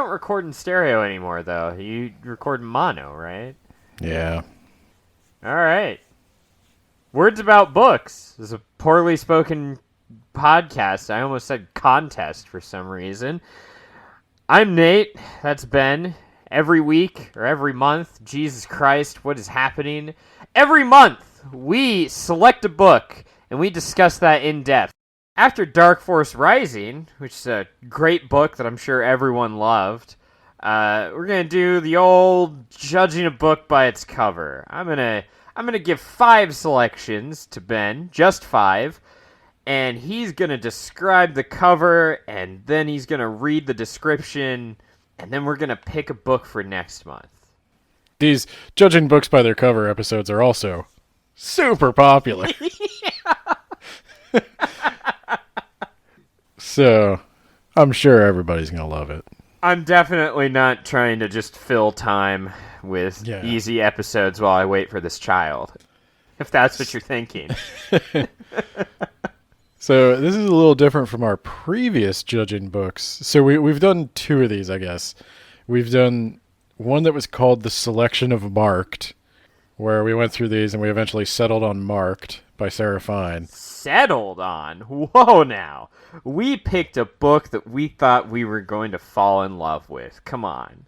don't record in stereo anymore, though. You record in mono, right? Yeah. All right. Words about books. This is a poorly spoken podcast. I almost said contest for some reason. I'm Nate. That's Ben. Every week or every month, Jesus Christ, what is happening? Every month, we select a book and we discuss that in depth. After Dark Force Rising, which is a great book that I'm sure everyone loved, we're gonna do the old judging a book by its cover. I'm gonna give 5 selections to Ben, just 5, and he's gonna describe the cover, and then he's gonna read the description, and then we're gonna pick a book for next month. These judging books by their cover episodes are also super popular. So, I'm sure everybody's going to love it. I'm definitely not trying to just fill time with easy episodes while I wait for this child. If that's what you're thinking. So, this is a little different from our previous judging books. So, we've done 2 of these, I guess. We've done one that was called The Selection of Marked, where we went through these and we eventually settled on Marked by Sarah Fine. Settled on? Whoa, now. We picked a book that we thought we were going to fall in love with. Come on.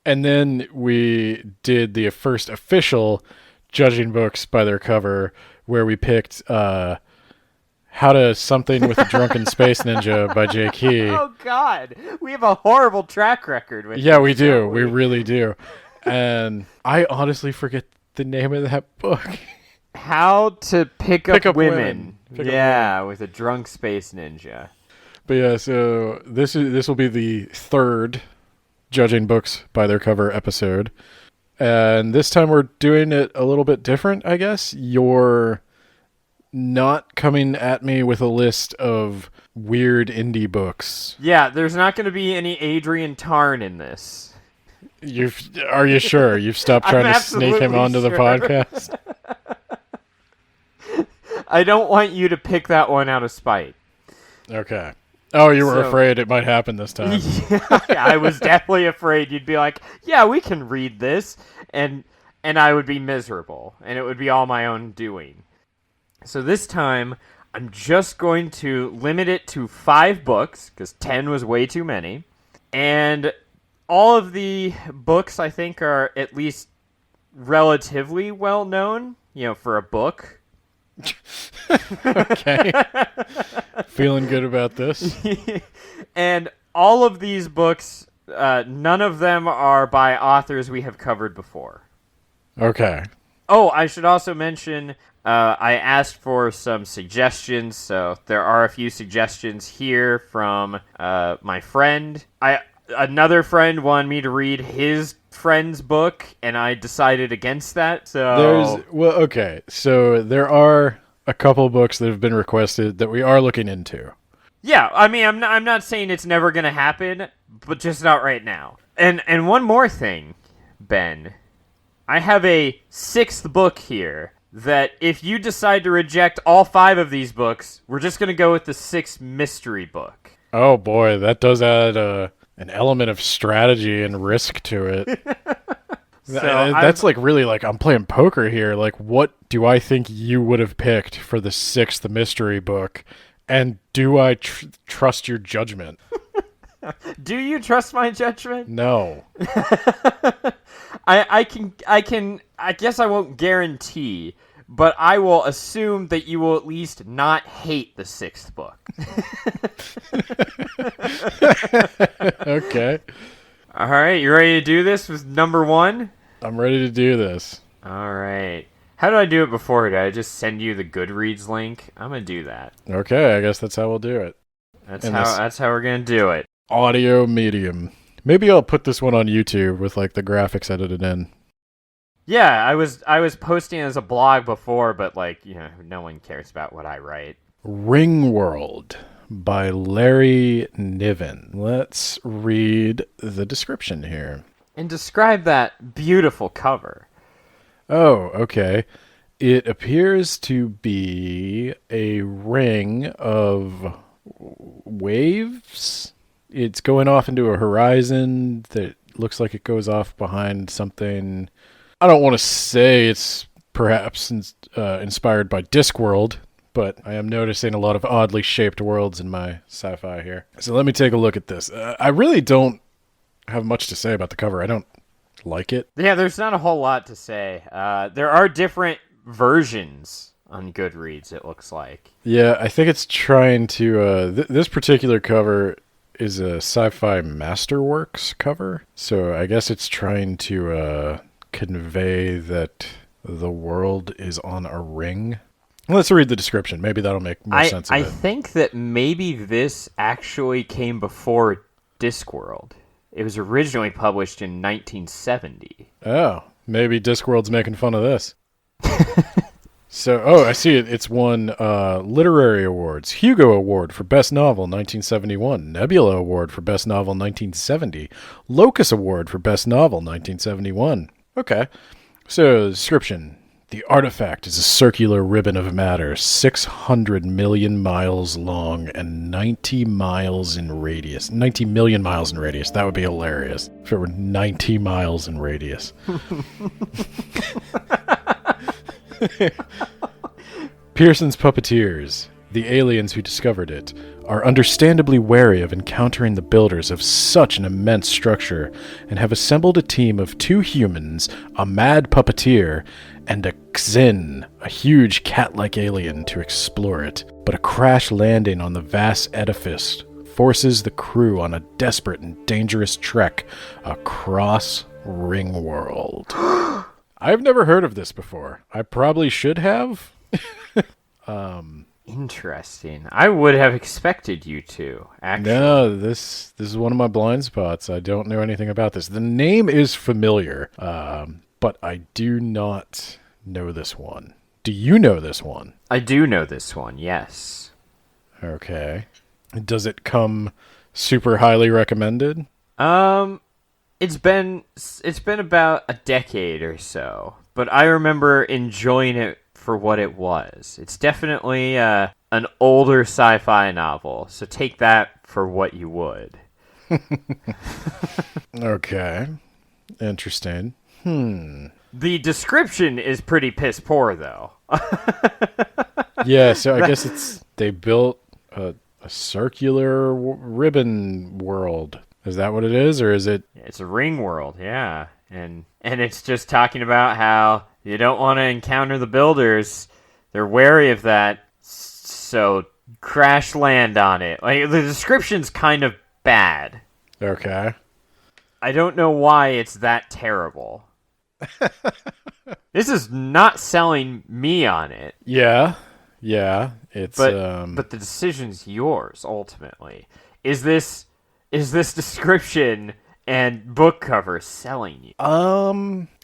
And then we did the first official judging books by their cover, where we picked How to Something with a Drunken Space Ninja by Jay Key. Oh, God. We have a horrible track record with Yeah, we do. We really do. And I honestly forget the name of that book. How to Pick Up Women. Pick Up Women. With a drunk space ninja. But yeah, so this will be the 3rd judging books by their cover episode. And this time we're doing it a little bit different, I guess. You're not coming at me with a list of weird indie books. Yeah, there's not going to be any Adrian Tarn in this. Are you sure? You've stopped trying to sneak him onto the podcast? I don't want you to pick that one out of spite. Okay. Oh, you were afraid it might happen this time. Yeah, I was definitely afraid you'd be like, yeah, we can read this, and I would be miserable, and it would be all my own doing. So this time, I'm just going to limit it to 5 books, because 10 was way too many, and all of the books, I think, are at least relatively well-known, for a book. Okay. Feeling good about this. And all of these books, none of them are by authors we have covered before. Okay. Oh, I should also mention, I asked for some suggestions, so there are a few suggestions here from my friend. Another friend wanted me to read his friend's book, and I decided against that. So okay. So there are a couple books that have been requested that we are looking into. Yeah, I mean, I'm not saying it's never gonna happen, but just not right now. And one more thing, Ben, I have a 6th book here that if you decide to reject all 5 of these books, we're just gonna go with the 6th mystery book. Oh boy, that does add an element of strategy and risk to it. That's really I'm playing poker here. Like, what do I think you would have picked for the 6th mystery book? And do I trust your judgment? Do you trust my judgment? No. I guess I won't guarantee, but I will assume that you will at least not hate the 6th book. Okay. All right, you ready to do this with number 1? I'm ready to do this. All right. How did I do it before? Did I just send you the Goodreads link? I'm going to do that. Okay, I guess that's how we'll do it. That's how we're going to do it. Audio medium. Maybe I'll put this one on YouTube with the graphics edited in. Yeah, I was posting as a blog before, but no one cares about what I write. Ringworld by Larry Niven. Let's read the description here. And describe that beautiful cover. Oh, okay. It appears to be a ring of waves it's going off into a horizon that looks like it goes off behind something. I don't want to say it's perhaps inspired by Discworld, but I am noticing a lot of oddly shaped worlds in my sci-fi here. So let me take a look at this. I really don't have much to say about the cover. I don't like it. Yeah, there's not a whole lot to say. There are different versions on Goodreads, it looks like. Yeah, I think it's trying to... this particular cover is a Sci-Fi Masterworks cover, so I guess it's trying to convey that the world is on a ring. Let's read the description. Maybe that'll make more sense of it. I think that maybe this actually came before Discworld. It was originally published in 1970. Oh, maybe Discworld's making fun of this. So, I see it. It's won literary awards. Hugo Award for Best Novel, 1971. Nebula Award for Best Novel, 1970. Locus Award for Best Novel, 1971. Okay. So, description. The artifact is a circular ribbon of matter, 600 million miles long and 90 miles in radius. 90 million miles in radius. That would be hilarious if it were 90 miles in radius. Pearson's puppeteers, the aliens who discovered it, are understandably wary of encountering the builders of such an immense structure and have assembled a team of 2 humans, a mad puppeteer, and a Xin, a huge cat-like alien, to explore it. But a crash landing on the vast edifice forces the crew on a desperate and dangerous trek across Ringworld. I've never heard of this before. I probably should have. Interesting. I would have expected you to, actually. No, this is one of my blind spots. I don't know anything about this. The name is familiar, but I do not know this one. Do you know this one? I do know this one, yes. Okay. Does it come super highly recommended? It's been about a decade or so, but I remember enjoying it for what it was. It's definitely an older sci-fi novel, so take that for what you would. Okay. Interesting. The description is pretty piss poor, though. Yeah, so I guess they built a circular ribbon world. Is that what it is, or is it? It's a ring world, yeah. And it's just talking about how you don't want to encounter the builders. They're wary of that, so crash land on it. Like, the description's kind of bad. Okay. I don't know why it's that terrible. This is not selling me on it. Yeah. It's but the decision's yours ultimately. Is this description and book cover selling you?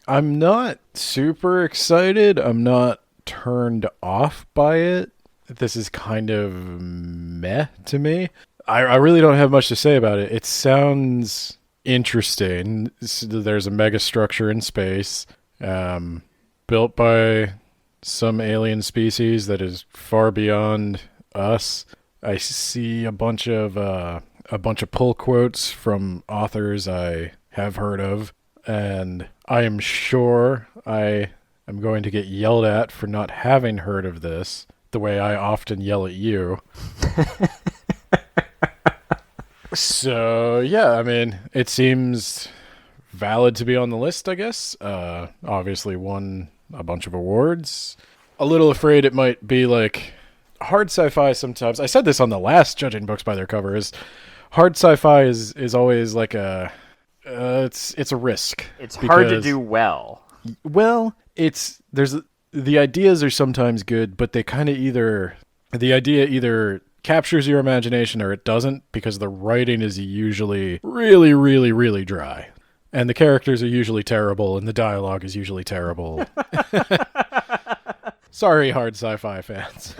I'm not super excited. I'm not turned off by it. This is kind of meh to me. I really don't have much to say about it. It sounds interesting. There's a mega structure in space, built by some alien species that is far beyond us. I see a bunch of pull quotes from authors I have heard of, and I am sure I am going to get yelled at for not having heard of this, the way I often yell at you. So, yeah, I mean, it seems valid to be on the list, I guess. Obviously won a bunch of awards. A little afraid it might be like hard sci-fi sometimes. I said this on the last Judging Books by Their Cover, is hard sci-fi is always like it's a risk. It's hard to do well. Well, the ideas are sometimes good, but they kind of the idea either captures your imagination or it doesn't, because the writing is usually really, really, really dry. And the characters are usually terrible, and the dialogue is usually terrible. Sorry, hard sci-fi fans.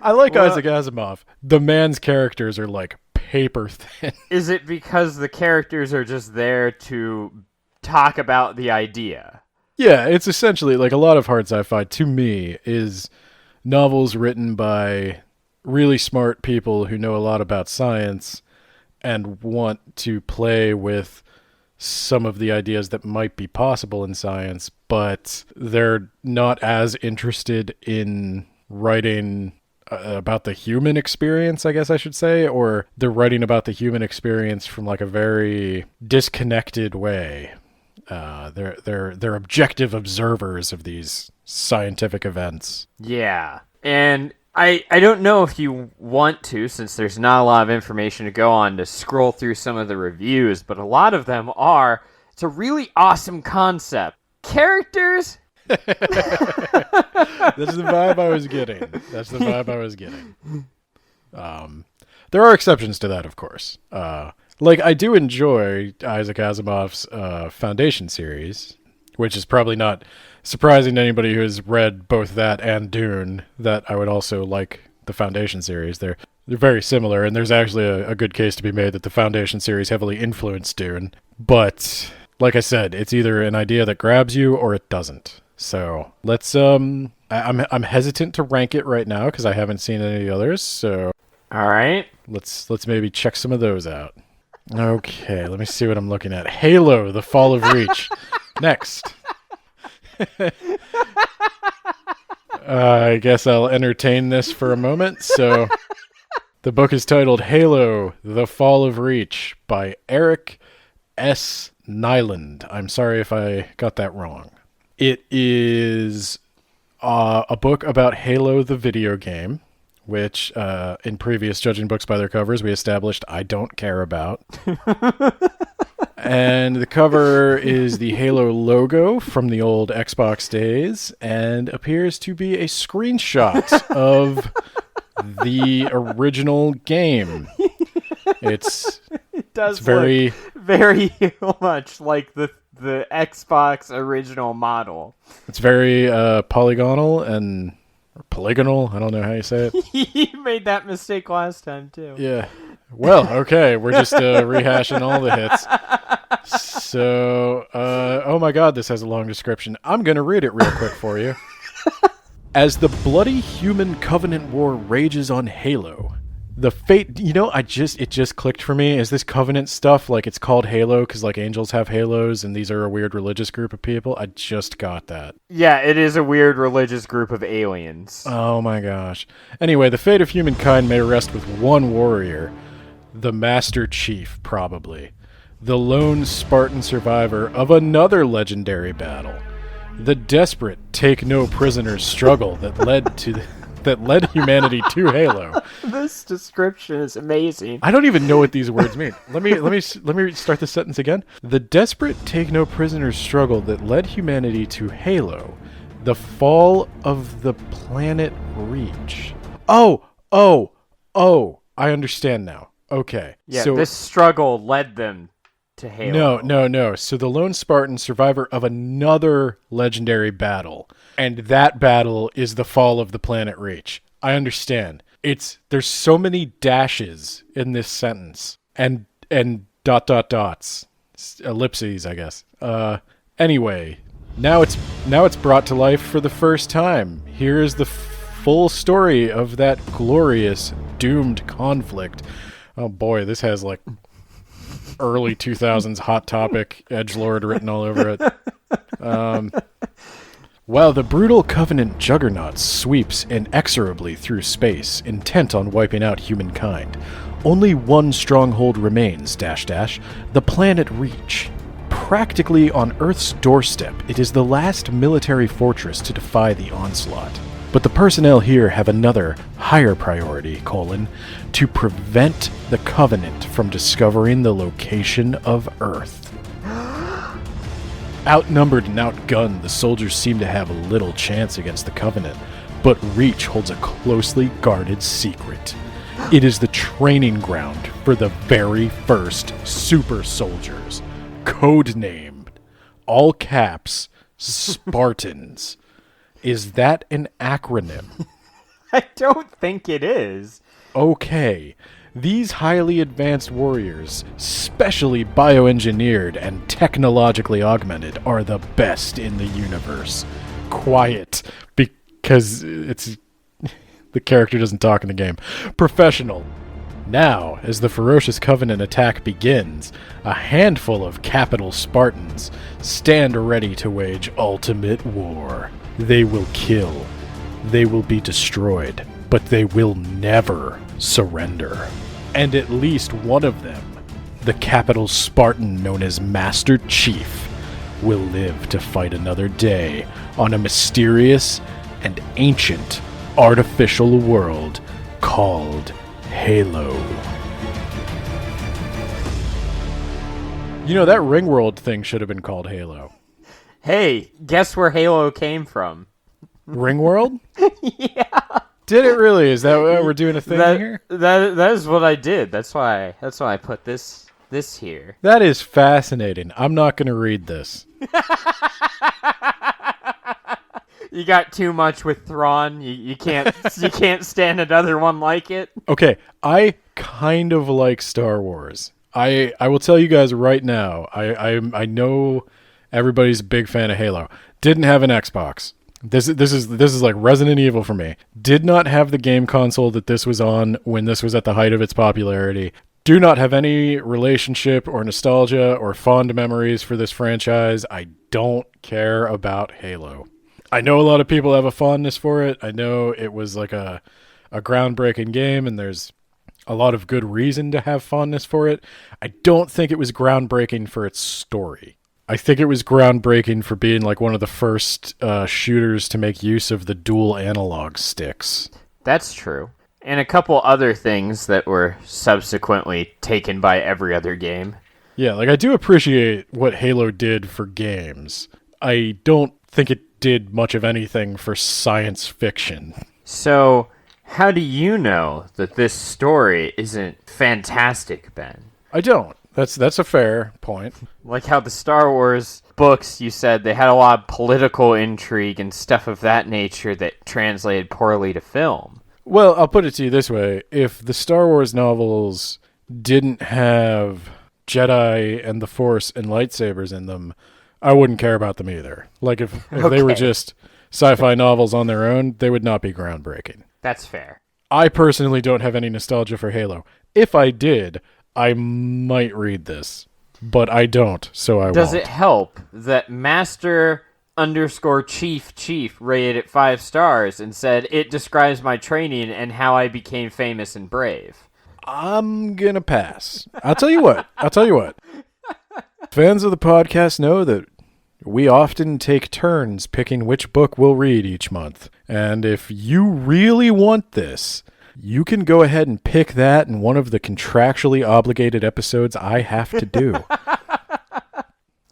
I like Isaac Asimov. The man's characters are like paper thin. Is it because the characters are just there to talk about the idea? Yeah, it's essentially like a lot of hard sci-fi, to me, is novels written by really smart people who know a lot about science and want to play with some of the ideas that might be possible in science, but they're not as interested in writing about the human experience, I guess I should say, or they're writing about the human experience from like a very disconnected way. They're objective observers of these scientific events. Yeah. And I don't know if you want to, since there's not a lot of information to go on, to scroll through some of the reviews, but a lot of them are, it's a really awesome concept. Characters? That's the vibe I was getting. There are exceptions to that, of course. Like, I do enjoy Isaac Asimov's Foundation series, which is probably not surprising to anybody who has read both that and Dune, that I would also like the Foundation series. They're very similar, and there's actually a good case to be made that the Foundation series heavily influenced Dune. But, like I said, it's either an idea that grabs you or it doesn't. So let's I'm hesitant to rank it right now because I haven't seen any of the others. So all right, let's maybe check some of those out. Okay, let me see what I'm looking at. Halo: The Fall of Reach. Next. I guess I'll entertain this for a moment. So the book is titled Halo: The Fall of Reach by Eric S. Nyland. I'm sorry if I got that wrong. It is a book about Halo, the video game, which in previous Judging Books by Their Covers we established I don't care about. And the cover is the Halo logo from the old Xbox days and appears to be a screenshot of the original game. It does very look very much like the Xbox original model. It's very polygonal and polygonal. I don't know how you say it. You made that mistake last time too. Yeah. Well, okay. We're just rehashing all the hits. So, oh my God, this has a long description. I'm going to read it real quick for you. As the bloody human covenant war rages on Halo, the fate, it just clicked for me. Is this covenant stuff like it's called Halo because like angels have halos and these are a weird religious group of people? I just got that. Yeah, it is a weird religious group of aliens. Oh my gosh. Anyway, the fate of humankind may rest with one warrior, the Master Chief, probably. The lone Spartan survivor of another legendary battle. The desperate take no prisoners struggle that led humanity to Halo. This description is amazing. I don't even know what these words mean. Let me start the sentence again. The desperate take no prisoners struggle that led humanity to Halo. The fall of the planet Reach. Oh, I understand now. Okay. Yeah, so, this struggle led them to Halo. No. So the lone Spartan, survivor of another legendary battle. And that battle is the fall of the planet Reach. I understand. There's so many dashes in this sentence. And dots. Ellipses, I guess. Anyway, now it's brought to life for the first time. Here is the full story of that glorious, doomed conflict. Oh boy, this has like early 2000s Hot Topic edgelord written all over it. While the brutal Covenant juggernaut sweeps inexorably through space, intent on wiping out humankind, only one stronghold remains, .. the planet Reach. Practically on Earth's doorstep, it is the last military fortress to defy the onslaught. But the personnel here have another, higher priority, to prevent the Covenant from discovering the location of Earth. Outnumbered and outgunned, the soldiers seem to have little chance against the Covenant, but Reach holds a closely guarded secret. It is the training ground for the very first super soldiers, codenamed, all caps, Spartans. Is that an acronym? I don't think it is. Okay. These highly advanced warriors, specially bioengineered and technologically augmented, are the best in the universe. Quiet, because The character doesn't talk in the game. Professional. Now, as the ferocious Covenant attack begins, a handful of capital Spartans stand ready to wage ultimate war. They will kill. They will be destroyed. But they will never surrender. And at least one of them, the capital Spartan known as Master Chief, will live to fight another day on a mysterious and ancient artificial world called Halo. You know, that Ringworld thing should have been called Halo. Hey, guess where Halo came from? Ringworld? Yeah. Did it really? Is that what we're doing a thing here? That is what I did. That's why I put this here. That is fascinating. I'm not going to read this. You got too much with Thrawn. You can't you can't stand another one like it. Okay, I kind of like Star Wars. I will tell you guys right now. I know everybody's a big fan of Halo. Didn't have an Xbox. This is like Resident Evil for me. Did not have the game console that this was on when this was at the height of its popularity. Do not have any relationship or nostalgia or fond memories for this franchise. I don't care about Halo. I know a lot of people have a fondness for it. I know it was like a groundbreaking game, and there's a lot of good reason to have fondness for it. I don't think it was groundbreaking for its story. I think it was groundbreaking for being like one of the first shooters to make use of the dual analog sticks. That's true. And a couple other things that were subsequently taken by every other game. Yeah, like I do appreciate what Halo did for games. I don't think it did much of anything for science fiction. So, how do you know that this story isn't fantastic, Ben? I don't. That's a fair point. Like how the Star Wars books, you said they had a lot of political intrigue and stuff of that nature that translated poorly to film. Well, I'll put it to you this way. If the Star Wars novels didn't have Jedi and the Force and lightsabers in them, I wouldn't care about them either. Like, if they were just sci-fi novels on their own, they would not be groundbreaking. That's fair. I personally don't have any nostalgia for Halo. If I did, I might read this. But I don't, so I won't. Does it help that Master_Chief rated it 5 stars and said, it describes my training and how I became famous and brave? I'm gonna pass. I'll tell you what. Fans of the podcast know that we often take turns picking which book we'll read each month. And if you really want this, you can go ahead and pick that in one of the contractually obligated episodes I have to do.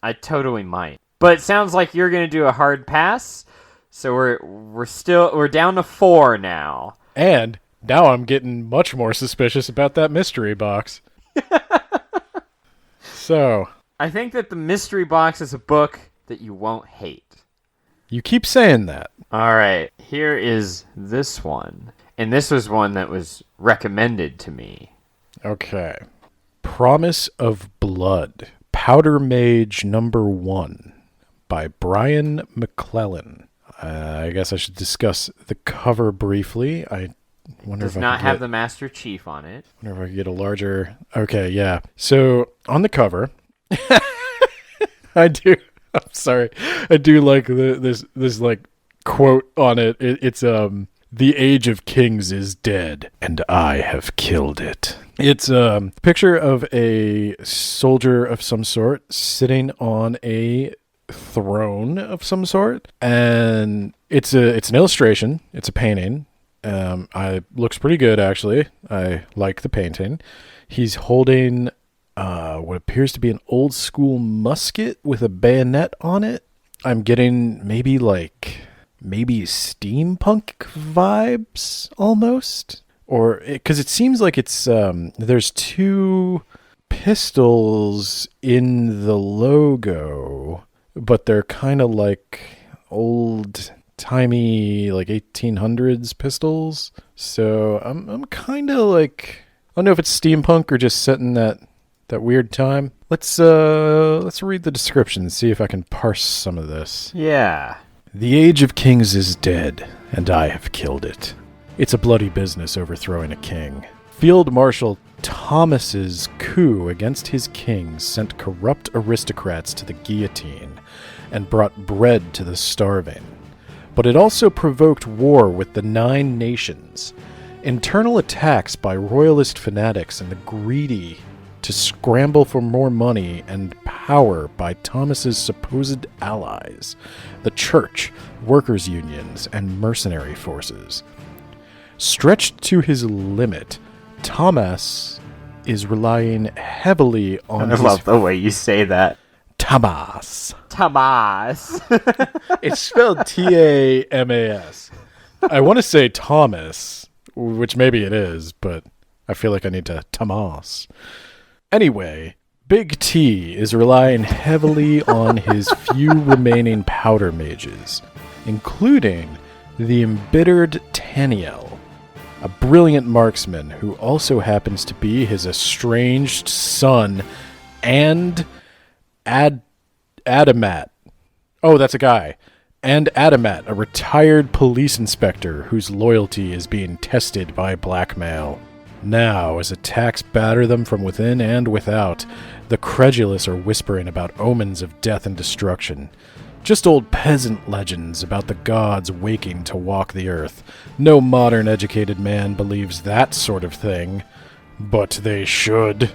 I totally might. But it sounds like you're going to do a hard pass. So we're down to 4 now. And now I'm getting much more suspicious about that mystery box. So, I think that the mystery box is a book that you won't hate. You keep saying that. All right, here is this one. And this was one that was recommended to me. Okay. Promise of Blood. Powder Mage #1 by Brian McClellan. I guess I should discuss the cover briefly. I wonder Does if I not can have get, the Master Chief on it. wonder if I can get a larger... Okay, yeah. So, on the cover... I do... I'm sorry. I do like this like quote on it. It's the age of kings is dead, and I have killed it. It's a picture of a soldier of some sort sitting on a throne of some sort, and it's an illustration. It's a painting. Looks pretty good, actually. I like the painting. He's holding what appears to be an old school musket with a bayonet on it. I'm getting maybe steampunk vibes almost, or because it seems like it's there's 2 pistols in the logo, but they're kind of like old timey like 1800s pistols. So I'm kind of like, I don't know if it's steampunk or just set in that weird time. Let's read the description and see if I can parse some of this. Yeah. The age of kings is dead, and I have killed it. It's a bloody business overthrowing a king. Field Marshal Thomas's coup against his king sent corrupt aristocrats to the guillotine and brought bread to the starving. But it also provoked war with the 9 nations, internal attacks by royalist fanatics and the greedy to scramble for more money and power by Thomas's supposed allies, the church, workers' unions, and mercenary forces. Stretched to his limit, Thomas is relying heavily on I love the way you say that. Thomas. Thomas. It's spelled T-A-M-A-S. I want to say Thomas, which maybe it is, but I feel like I need to Thomas. Anyway, Big T is relying heavily on his few remaining powder mages, including the embittered Taniel, a brilliant marksman who also happens to be his estranged son and Adamat. Oh, that's a guy. And Adamat, a retired police inspector whose loyalty is being tested by blackmail. Now, as attacks batter them from within and without, the credulous are whispering about omens of death and destruction. Just old peasant legends about the gods waking to walk the earth. No modern educated man believes that sort of thing. But they should.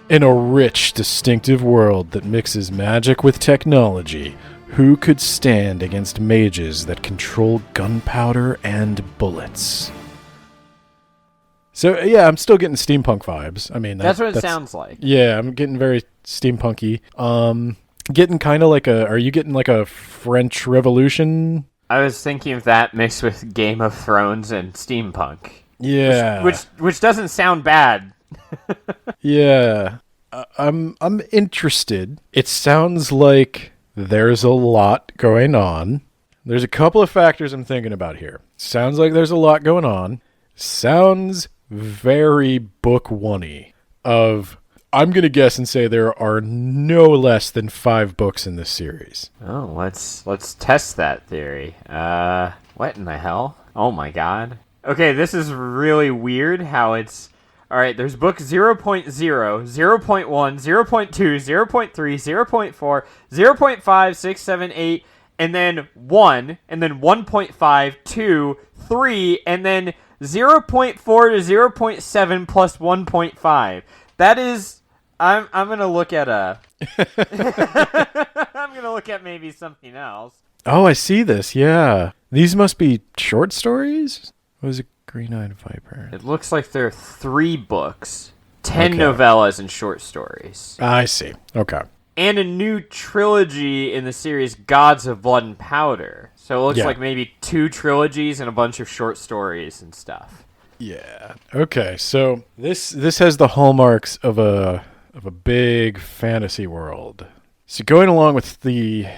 In a rich, distinctive world that mixes magic with technology, who could stand against mages that control gunpowder and bullets? So, yeah, I'm still getting steampunk vibes. I mean, that's what it sounds like. Yeah, I'm getting very steampunky. Getting kind of like are you getting like a French Revolution? I was thinking of that mixed with Game of Thrones and steampunk. Yeah. Which doesn't sound bad. Yeah. I'm interested. It sounds like there's a lot going on. There's a couple of factors I'm thinking about here. Sounds like there's a lot going on. Sounds very book one-y of, I'm going to guess and say there are no less than 5 books in this series. Oh, let's test that theory. What in the hell? Oh my god. Okay, this is really weird how it's... Alright, there's book 0.0, 0.1, 0.2, 0.3, 0.4, 0.5, 6, 7, 8, and then 1, and then 1.5, 2, 3, and then 0.4 to 0.7 plus 1.5. That is... I'm gonna look at I'm gonna look at maybe something else. Oh, I see this. Yeah, these must be short stories. What was it? Green-eyed Viper. It looks like there are 3 books, 10 novellas and short stories. I see. Okay. And a new trilogy in the series, Gods of Blood and Powder. So it looks like maybe 2 trilogies and a bunch of short stories and stuff. Yeah. Okay. So this has the hallmarks of a big fantasy world. So going along with the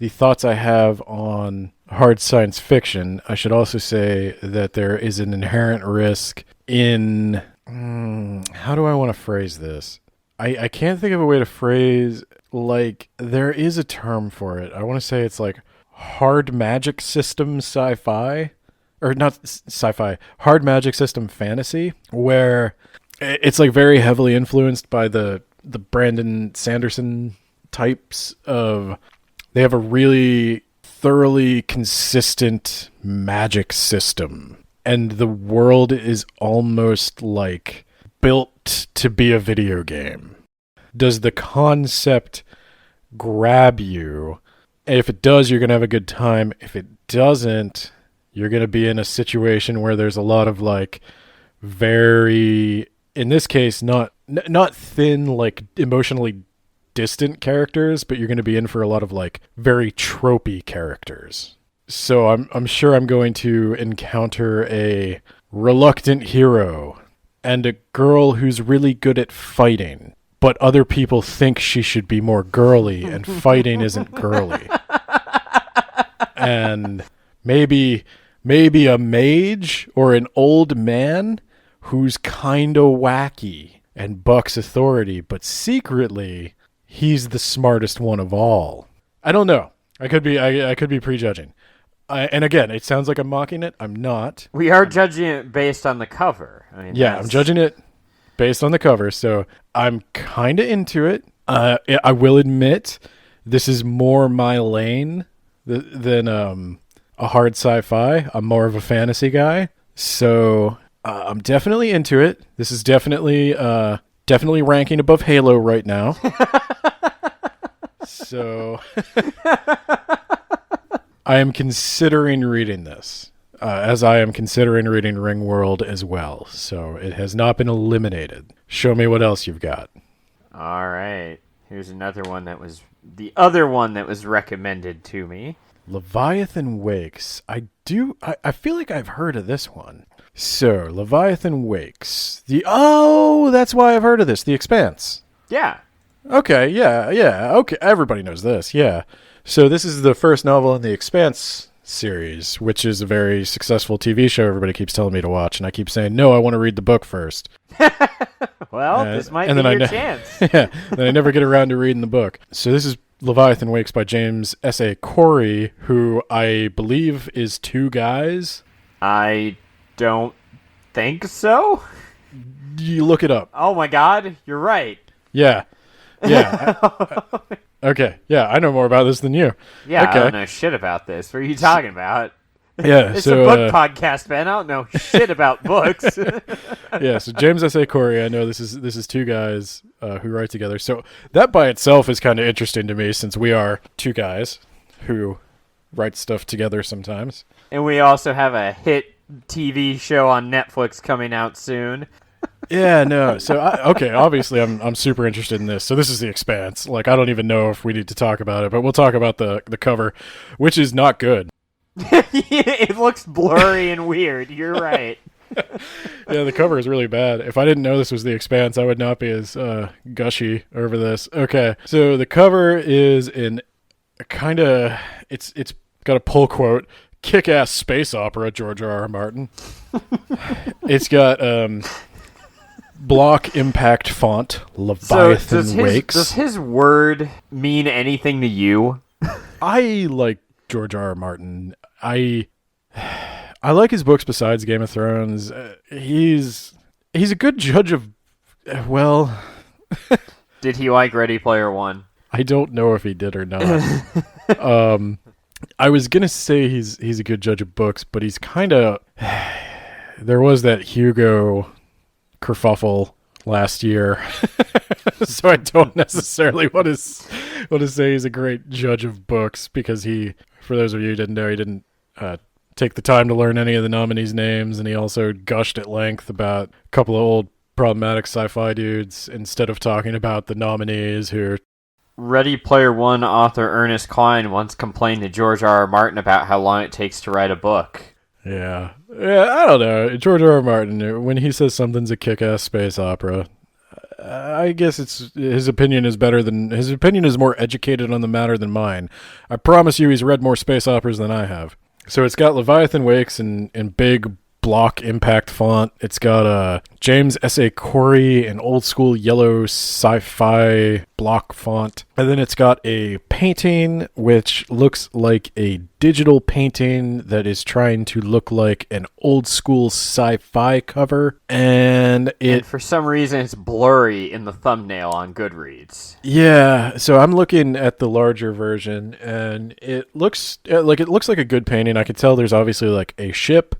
thoughts I have on hard science fiction, I should also say that there is an inherent risk in... how do I want to phrase this? I can't think of a way to phrase... Like, there is a term for it. I want to say it's like hard magic system sci-fi. Or not sci-fi. Hard magic system fantasy. Where it's like very heavily influenced by the Brandon Sanderson types of... They have a really thoroughly consistent magic system. And the world is almost like built to be a video game. Does the concept grab you? If it does, you're going to have a good time. If it doesn't, you're going to be in a situation where there's a lot of like very, in this case, not thin, like emotionally distant characters, but you're going to be in for a lot of like very tropey characters. So I'm sure I'm going to encounter a reluctant hero and a girl who's really good at fighting, but other people think she should be more girly and fighting isn't girly. And maybe a mage or an old man who's kind of wacky and bucks authority, but secretly he's the smartest one of all. I don't know. I could be prejudging. And again, it sounds like I'm mocking it. I'm not. We are judging it based on the cover. I mean, Yeah, I'm judging it based on the cover, so I'm kind of into it. I will admit, this is more my lane than a hard sci-fi. I'm more of a fantasy guy, so I'm definitely into it. This is definitely ranking above Halo right now. So I am considering reading this, as I am considering reading Ringworld as well. So it has not been eliminated. Show me what else you've got. All right. Here's another one that was the other one that was recommended to me. Leviathan Wakes. I feel like I've heard of this one. So, Leviathan Wakes. That's why I've heard of this. The Expanse. Yeah. Okay, yeah. Okay, everybody knows this, yeah. So this is the first novel in the Expanse series, which is a very successful TV show everybody keeps telling me to watch, and I keep saying, no, I want to read the book first. Well, this might be your chance. Yeah, then I never get around to reading the book. So this is Leviathan Wakes by James S.A. Corey, who I believe is two guys. I don't think so. You look it up. Oh my god, you're right. Yeah. Okay, yeah, I know more about this than you. Yeah, okay. I don't know shit about this. What are you talking about? Yeah, it's a book podcast, man. I don't know shit about books. Yeah, so James S.A. Corey, I know this is two guys who write together. So that by itself is kind of interesting to me, since we are two guys who write stuff together sometimes. And we also have a hit TV show on Netflix coming out soon. Yeah, no. So obviously I'm super interested in this. So this is The Expanse. Like, I don't even know if we need to talk about it, but we'll talk about the cover, which is not good. It looks blurry and weird. You're right. Yeah, the cover is really bad. If I didn't know this was The Expanse, I would not be as gushy over this. Okay, so the cover is in kind of it's got a pull quote, kick-ass space opera, George R.R. Martin. It's got block impact font, Leviathan Wakes. Does his word mean anything to you? I like George R.R. Martin. I like his books besides Game of Thrones. He's a good judge of, well... Did he like Ready Player One? I don't know if he did or not. I was going to say he's a good judge of books, but he's kind of... There was that Hugo kerfuffle last year, so I don't necessarily want to say he's a great judge of books, because he, for those of you who didn't know, he didn't take the time to learn any of the nominees' names, and he also gushed at length about a couple of old problematic sci-fi dudes instead of talking about the nominees who... Ready Player One author Ernest Cline once complained to George R.R. Martin about how long it takes to write a book. Yeah, I don't know. George R.R. Martin, when he says something's a kick-ass space opera, I guess his opinion is more educated on the matter than mine. I promise you, he's read more space operas than I have. So it's got Leviathan Wakes in big block impact font. It's got James S.A. Corey in old school yellow sci-fi block font. And then it's got a painting which looks like a digital painting that is trying to look like an old school sci-fi cover. And for some reason it's blurry in the thumbnail on Goodreads. Yeah, so I'm looking at the larger version, and it looks like a good painting. I could tell there's obviously like a ship,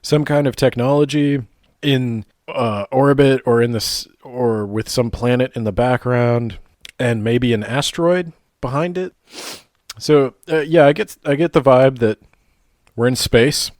some kind of technology in orbit, or with some planet in the background, and maybe an asteroid behind it. So yeah, I get the vibe that we're in space.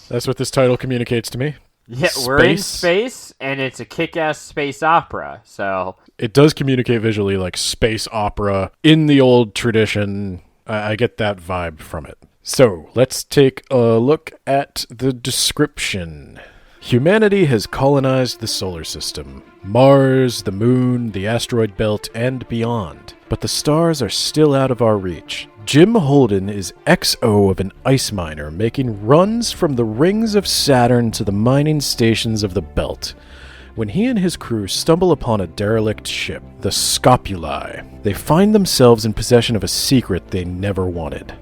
That's what this title communicates to me. Yeah, we're in space, and it's a kick-ass space opera. So it does communicate visually like space opera in the old tradition. I get that vibe from it. So, let's take a look at the description. Humanity has colonized the solar system, Mars, the moon, the asteroid belt, and beyond. But the stars are still out of our reach. Jim Holden is XO of an ice miner making runs from the rings of Saturn to the mining stations of the belt. When he and his crew stumble upon a derelict ship, the Scopuli, they find themselves in possession of a secret they never wanted.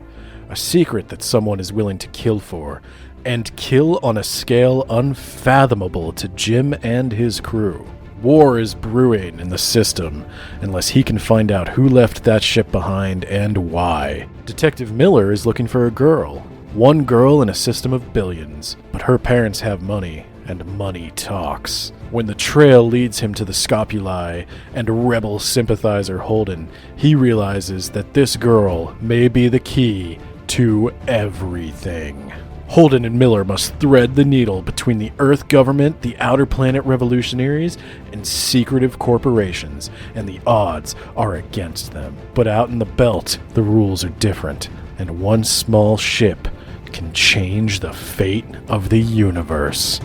a secret that someone is willing to kill for, and kill on a scale unfathomable to Jim and his crew. War is brewing in the system, unless he can find out who left that ship behind and why. Detective Miller is looking for a girl. One girl in a system of billions, but her parents have money, and money talks. When the trail leads him to the Scopuli and rebel sympathizer Holden, he realizes that this girl may be the key to everything. Holden and Miller must thread the needle between the Earth government, the Outer Planet revolutionaries, and secretive corporations, and the odds are against them. But out in the belt, the rules are different, and one small ship can change the fate of the universe.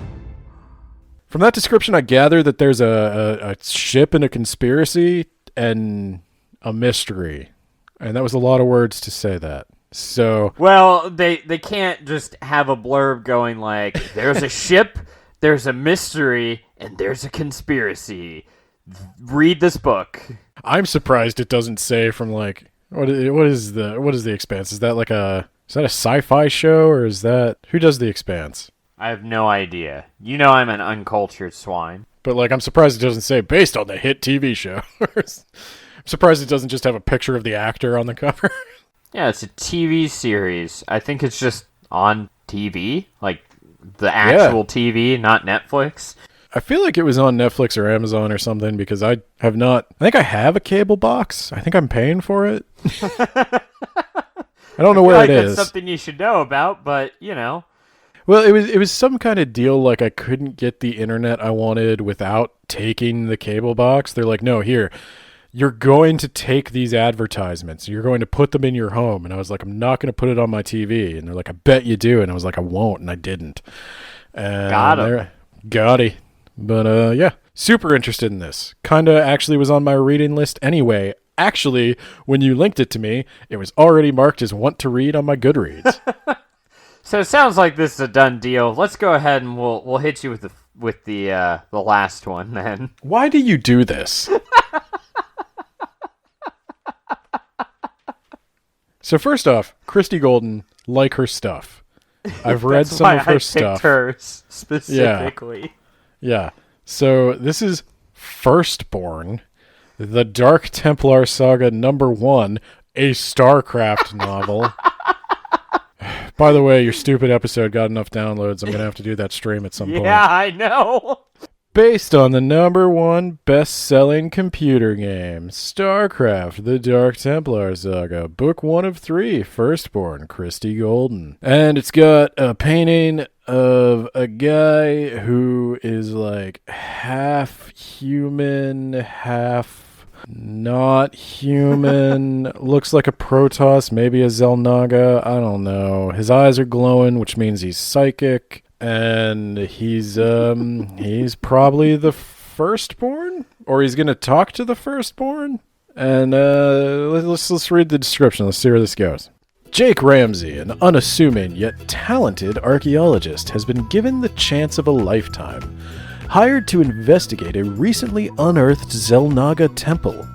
From that description, I gather that there's a ship and a conspiracy and a mystery. And that was a lot of words to say that. So, well, they can't just have a blurb going like, there's a ship, there's a mystery, and there's a conspiracy. Read this book. I'm surprised it doesn't say from like, what is the Expanse? Is that a sci-fi show, or is that, who does the Expanse? I have no idea. You know I'm an uncultured swine. But I'm surprised it doesn't say based on the hit TV show. I'm surprised it doesn't just have a picture of the actor on the cover. Yeah, it's a TV series. I think it's just on TV, like the actual TV, not Netflix. I feel like it was on Netflix or Amazon or something because I think I have a cable box. I think I'm paying for it. I don't know where it is. That's something you should know about, but you know. Well, it was some kind of deal like I couldn't get the internet I wanted without taking the cable box. They're like, no, here. You're going to take these advertisements. You're going to put them in your home. And I was like, I'm not going to put it on my TV. And they're like, I bet you do. And I was like, I won't. And I didn't. And got it. But yeah, super interested in this. Kind of actually was on my reading list anyway. Actually, when you linked it to me, it was already marked as want to read on my Goodreads. So it sounds like this is a done deal. Let's go ahead and we'll hit you with the last one then. Why do you do this? So first off, Christy Golden, like her stuff. I've read some of her stuff. Picked her specifically. Yeah. So this is Firstborn, the Dark Templar Saga #1, a StarCraft novel. By the way, your stupid episode got enough downloads. I'm going to have to do that stream at some point. Yeah, I know. Based on the #1 best-selling computer game, StarCraft, The Dark Templar Saga, Book 1 of 3, Firstborn, Christy Golden. And it's got a painting of a guy who is like half human, half not human. Looks like a Protoss, maybe a Xel'Naga, I don't know. His eyes are glowing, which means he's psychic. And he's probably the Firstborn, or he's gonna talk to the Firstborn. And let's read the description. Let's see where this goes. Jake Ramsey, an unassuming yet talented archaeologist, has been given the chance of a lifetime. Hired to investigate a recently unearthed Xel'Naga temple.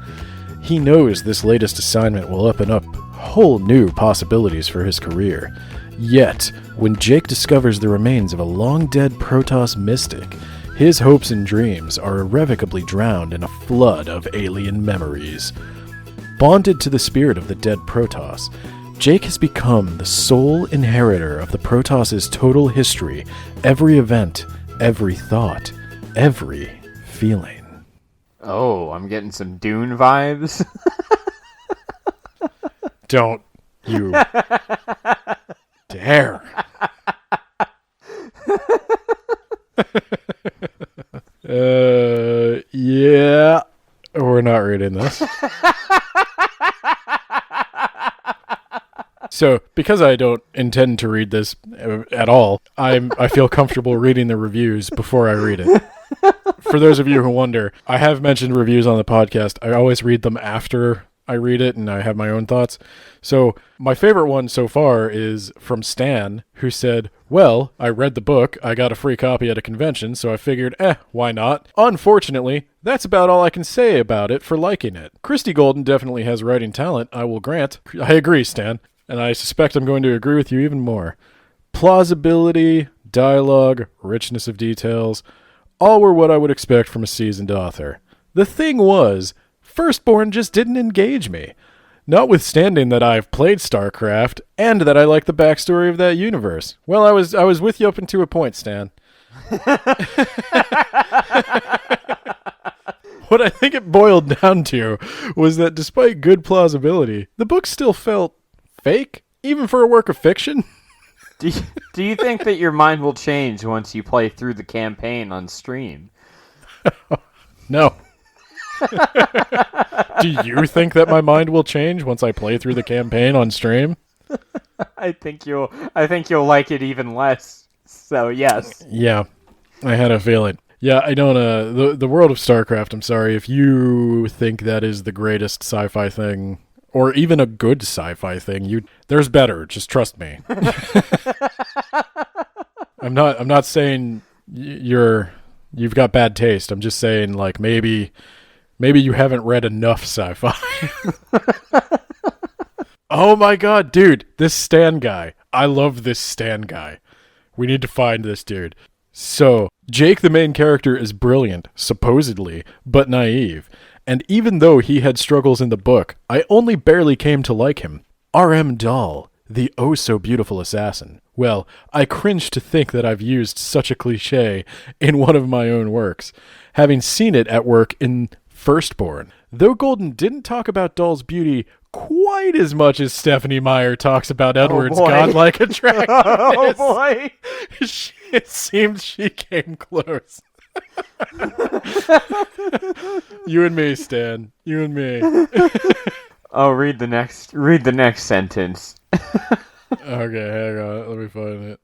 He knows this latest assignment will open up whole new possibilities for his career. Yet, when Jake discovers the remains of a long-dead Protoss mystic, his hopes and dreams are irrevocably drowned in a flood of alien memories. Bonded to the spirit of the dead Protoss, Jake has become the sole inheritor of the Protoss's total history, every event, every thought, every feeling. Oh, I'm getting some Dune vibes. Don't you dare. Yeah, we're not reading this. So, because I don't intend to read this at all, I feel comfortable reading the reviews before I read it. For those of you who wonder, I have mentioned reviews on the podcast. I always read them after I read it, and I have my own thoughts. So my favorite one so far is from Stan, who said, well, I read the book, I got a free copy at a convention, so I figured, why not? Unfortunately, that's about all I can say about it for liking it. Christy Golden definitely has writing talent, I will grant. I agree, Stan. and I suspect I'm going to agree with you even more. Plausibility, dialogue, richness of details, all were what I would expect from a seasoned author. The thing was, Firstborn just didn't engage me. Notwithstanding that I've played StarCraft and that I like the backstory of that universe. Well, I was with you up until a point, Stan. What I think it boiled down to was that despite good plausibility, the book still felt fake, even for a work of fiction. Do you think that your mind will change once you play through the campaign on stream? No. Do you think that my mind will change once I play through the campaign on stream? I think you'll like it even less. So yes. Yeah, I had a feeling. Yeah, I don't. The world of StarCraft. I'm sorry if you think that is the greatest sci-fi thing, or even a good sci-fi thing. There's better. Just trust me. I'm not saying you've got bad taste. I'm just saying like maybe you haven't read enough sci-fi. Oh my god, dude, this Stan guy. I love this Stan guy. We need to find this dude. So, Jake, the main character, is brilliant, supposedly, but naive. And even though he had struggles in the book, I only barely came to like him. R.M. Dahl, the oh-so-beautiful assassin. Well, I cringe to think that I've used such a cliché in one of my own works, having seen it at work in Firstborn. Though Golden didn't talk about Dahl's beauty quite as much as Stephanie Meyer talks about Edward's godlike attractiveness. Oh boy! It seemed she came close. You and me, Stan. You and me. Oh, read the next sentence. Okay, hang on. Let me find it.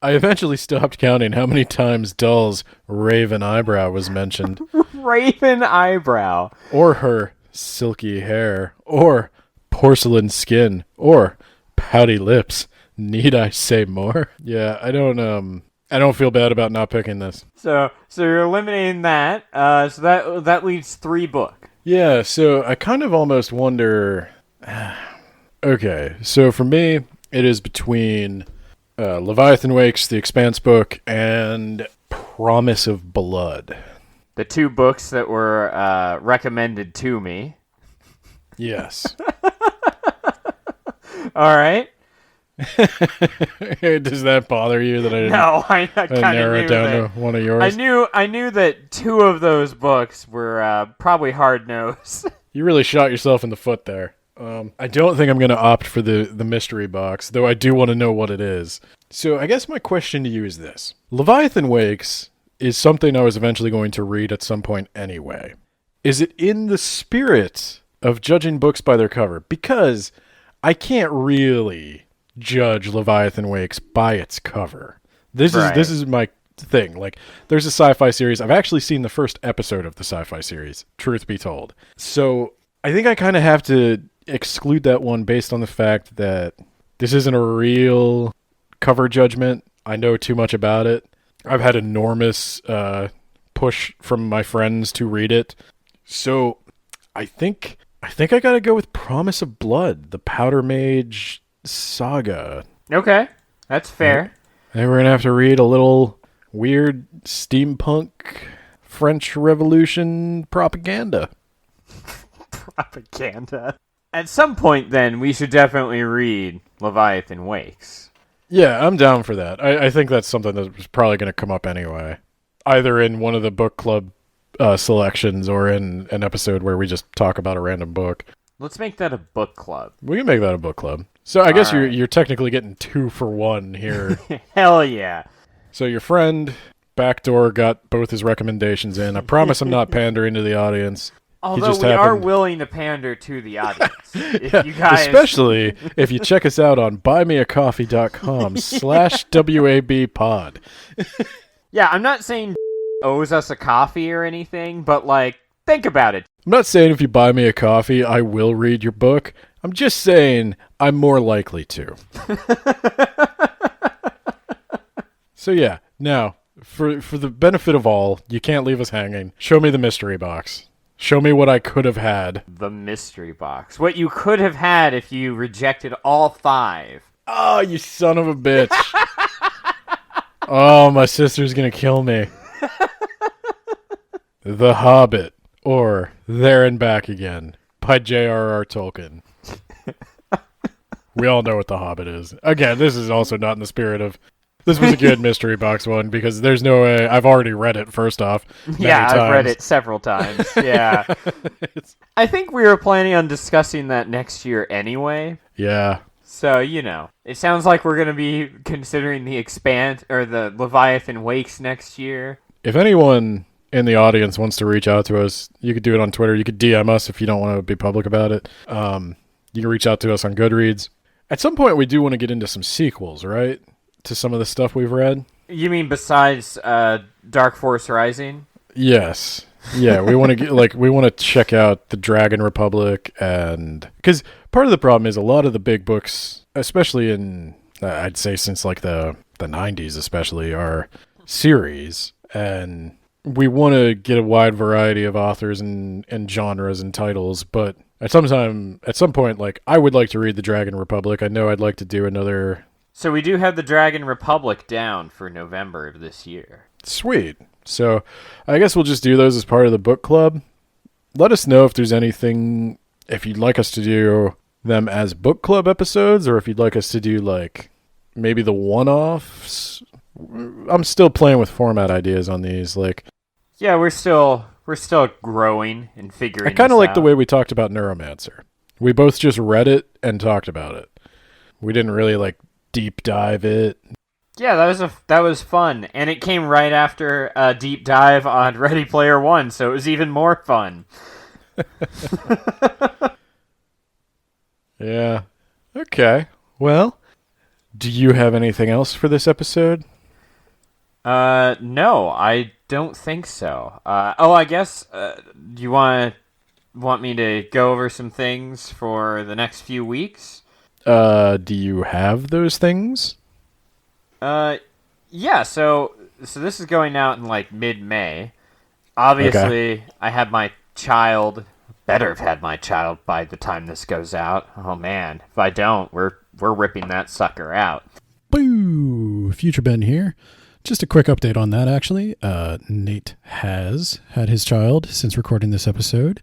I eventually stopped counting how many times Dahl's raven eyebrow was mentioned. Raven eyebrow. Or her silky hair. Or porcelain skin. Or pouty lips. Need I say more? Yeah, I don't feel bad about not picking this. So you're eliminating that. So that leaves 3 books. Yeah, so I kind of almost wonder. Okay, so for me, it is between Leviathan Wakes, the Expanse book, and Promise of Blood. The 2 books that were recommended to me. Yes. All right. Does that bother you that I didn't? No, I kind of narrow knew it down that. to one of yours. I knew that 2 of those books were probably hard nosed. You really shot yourself in the foot there. I don't think I'm going to opt for the mystery box, though I do want to know what it is. So I guess my question to you is this. Leviathan Wakes is something I was eventually going to read at some point anyway. Is it in the spirit of judging books by their cover? Because I can't really judge Leviathan Wakes by its cover. This is my thing. Like, there's a sci-fi series. I've actually seen the first episode of the sci-fi series, truth be told. So I think I kind of have to exclude that one based on the fact that this isn't a real cover judgment. I know too much about it. I've had enormous push from my friends to read it. So I think I gotta go with Promise of Blood, the Powder Mage saga. Okay, that's fair. I think we're gonna have to read a little weird steampunk French Revolution propaganda. Propaganda. At some point, then, we should definitely read Leviathan Wakes. Yeah, I'm down for that. I think that's something that's probably going to come up anyway. Either in one of the book club selections or in an episode where we just talk about a random book. Let's make that a book club. We can make that a book club. So I guess you're technically getting 2 for 1 here. Hell yeah. So your friend, Backdoor, got both his recommendations in. I promise I'm not pandering to the audience. Although we are willing to pander to the audience. If you guys... Especially if you check us out on buymeacoffee.com/WABpod. Yeah, I'm not saying owes us a coffee or anything, but, like, think about it. I'm not saying if you buy me a coffee, I will read your book. I'm just saying I'm more likely to. So yeah, now, for the benefit of all, you can't leave us hanging. Show me the mystery box. Show me what I could have had. The mystery box. What you could have had if you rejected all 5. Oh, you son of a bitch. Oh, my sister's gonna kill me. The Hobbit, or There and Back Again, by J.R.R. Tolkien. We all know what The Hobbit is. Again, this is also not in the spirit of... This was a good mystery box one, because there's no way... I've already read it, first off. Yeah, I've read it several times. Yeah. I think we were planning on discussing that next year anyway. Yeah. So, it sounds like we're going to be considering the the Leviathan Wakes next year. If anyone in the audience wants to reach out to us, you could do it on Twitter. You could DM us if you don't want to be public about it. You can reach out to us on Goodreads. At some point, we do want to get into some sequels, right? To some of the stuff we've read. You mean besides Dark Force Rising? Yes. Yeah, we want to we want to check out the Dragon Republic, and because part of the problem is a lot of the big books, especially in I'd say since like the 90s especially, are series, and we want to get a wide variety of authors and genres and titles, but at some point, like, I would like to read the Dragon Republic. I know I'd like to do another. So we do have the Dragon Republic down for November of this year. Sweet. So I guess we'll just do those as part of the book club. Let us know if there's anything, if you'd like us to do them as book club episodes, or if you'd like us to do like maybe the one-offs. I'm still playing with format ideas on these. Like, yeah, we're still growing and figuring. I kind of like out. the way we talked about Neuromancer. We both just read it and talked about it. We didn't really like deep dive it. Yeah, that was fun, and it came right after a deep dive on Ready Player One, so it was even more fun. Yeah. Okay. Well, do you have anything else for this episode? No, I don't think so. I guess, do you want me to go over some things for the next few weeks? Do you have those things? Yeah, so this is going out in like mid-May. Obviously, okay. I had my child, better have had my child by the time this goes out. Oh man, if I don't, we're ripping that sucker out. Boo! Future Ben here. Just a quick update on that, actually. Nate has had his child since recording this episode.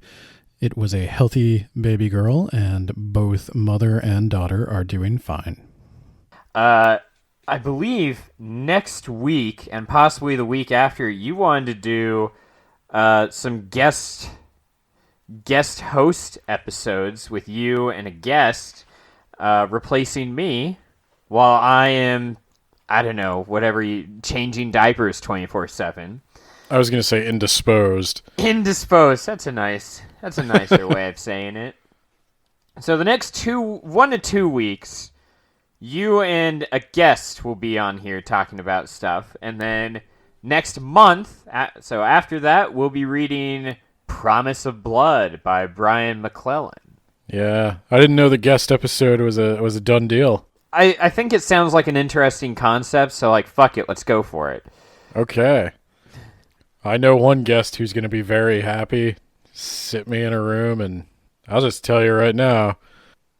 It was a healthy baby girl, and both mother and daughter are doing fine. I believe next week, and possibly the week after, you wanted to do some guest host episodes with you and a guest replacing me while I am, I don't know, changing diapers 24/7. I was going to say indisposed. Indisposed. That's a nicer way of saying it. So the next 1 to 2 weeks, you and a guest will be on here talking about stuff. And then next month, so after that, we'll be reading Promise of Blood by Brian McClellan. Yeah, I didn't know the guest episode was a done deal. I think it sounds like an interesting concept, so like, fuck it, let's go for it. Okay. I know one guest who's going to be very happy. Sit me in a room, and I'll just tell you right now,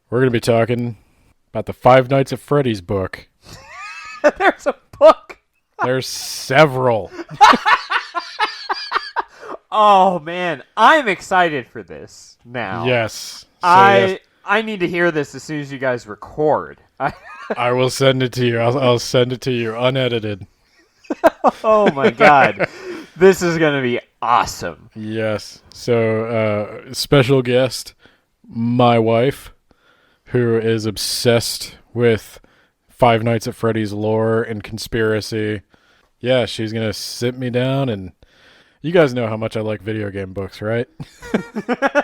we're going to be talking about the Five Nights at Freddy's book. There's a book. There's several. Oh man, I'm excited for this now. Yes. I need to hear this as soon as you guys record. I will send it to you. I'll send it to you unedited. Oh my god. This is going to be awesome. Yes. So, special guest, my wife, who is obsessed with Five Nights at Freddy's lore and conspiracy. Yeah, she's going to sit me down, and you guys know how much I like video game books, right?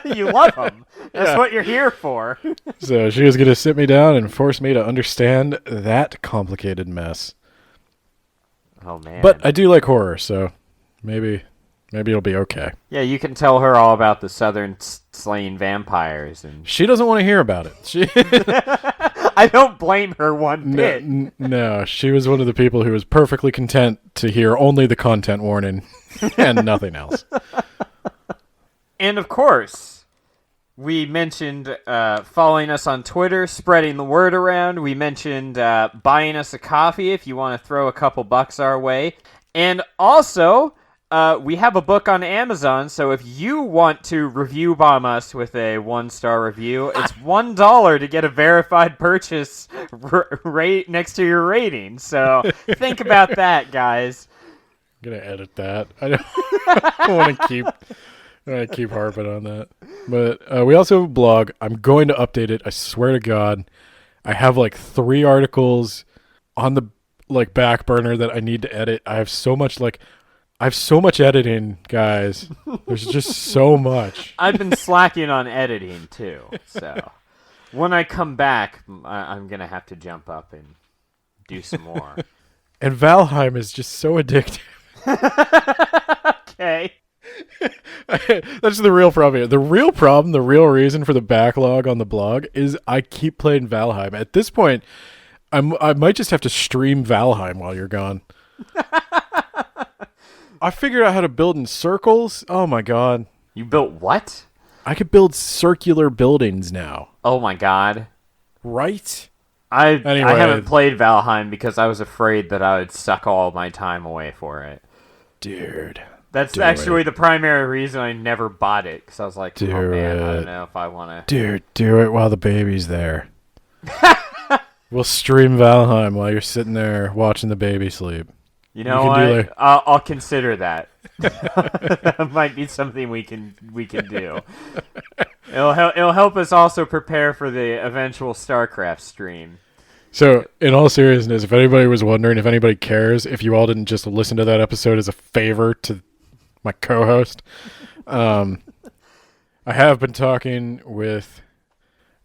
You love them. That's what you're here for. So she was going to sit me down and force me to understand that complicated mess. Oh, man. But I do like horror, so maybe it'll be okay. Yeah, you can tell her all about the southern slaying vampires. And she doesn't want to hear about it. I don't blame her one bit. No, she was one of the people who was perfectly content to hear only the content warning and nothing else. And of course, we mentioned following us on Twitter, spreading the word around. We mentioned buying us a coffee if you want to throw a couple bucks our way. And also, we have a book on Amazon, so if you want to review bomb us with a 1-star review, it's $1 to get a verified purchase rate next to your rating. So think about that, guys. I'm gonna edit that. I don't want to keep harping on that. But we also have a blog. I'm going to update it. I swear to God, I have like 3 articles on the back burner that I need to edit. I have so much editing, guys. There's just so much. I've been slacking on editing too, so when I come back, I'm gonna have to jump up and do some more. And Valheim is just so addictive. Okay. That's the real problem here. The real reason for the backlog on the blog is I keep playing Valheim. At this point, I might just have to stream Valheim while you're gone. I figured out how to build in circles. Oh my god. You built what? I could build circular buildings now. Oh my god. Right? Anyway. I haven't played Valheim because I was afraid that I would suck all my time away for it. Dude. That's actually the primary reason I never bought it, because I was like, oh man, I don't know if I want to. Dude, do it while the baby's there. We'll stream Valheim while you're sitting there watching the baby sleep. You know what? I'll consider that. That might be something we can do. It'll help us also prepare for the eventual StarCraft stream. So, in all seriousness, if anybody was wondering, if anybody cares, if you all didn't just listen to that episode as a favor to my co-host, I have been talking with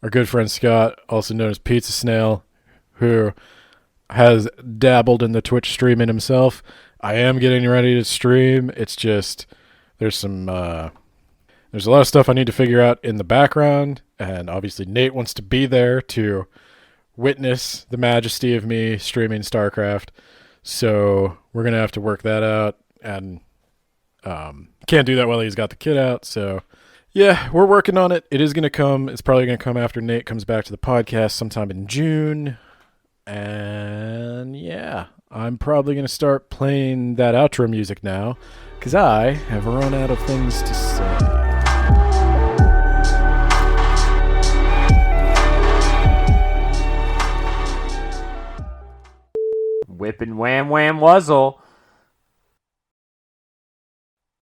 our good friend Scott, also known as Pizza Snail, who has dabbled in the Twitch streaming himself. I am getting ready to stream. It's just there's a lot of stuff I need to figure out in the background, and obviously Nate wants to be there to witness the majesty of me streaming StarCraft. So we're gonna have to work that out, and can't do that while he's got the kid out. So yeah, we're working on it. It is gonna come. It's probably gonna come after Nate comes back to the podcast sometime in June. And yeah, I'm probably going to start playing that outro music now, because I have run out of things to say. Whip and wham wham wuzzle.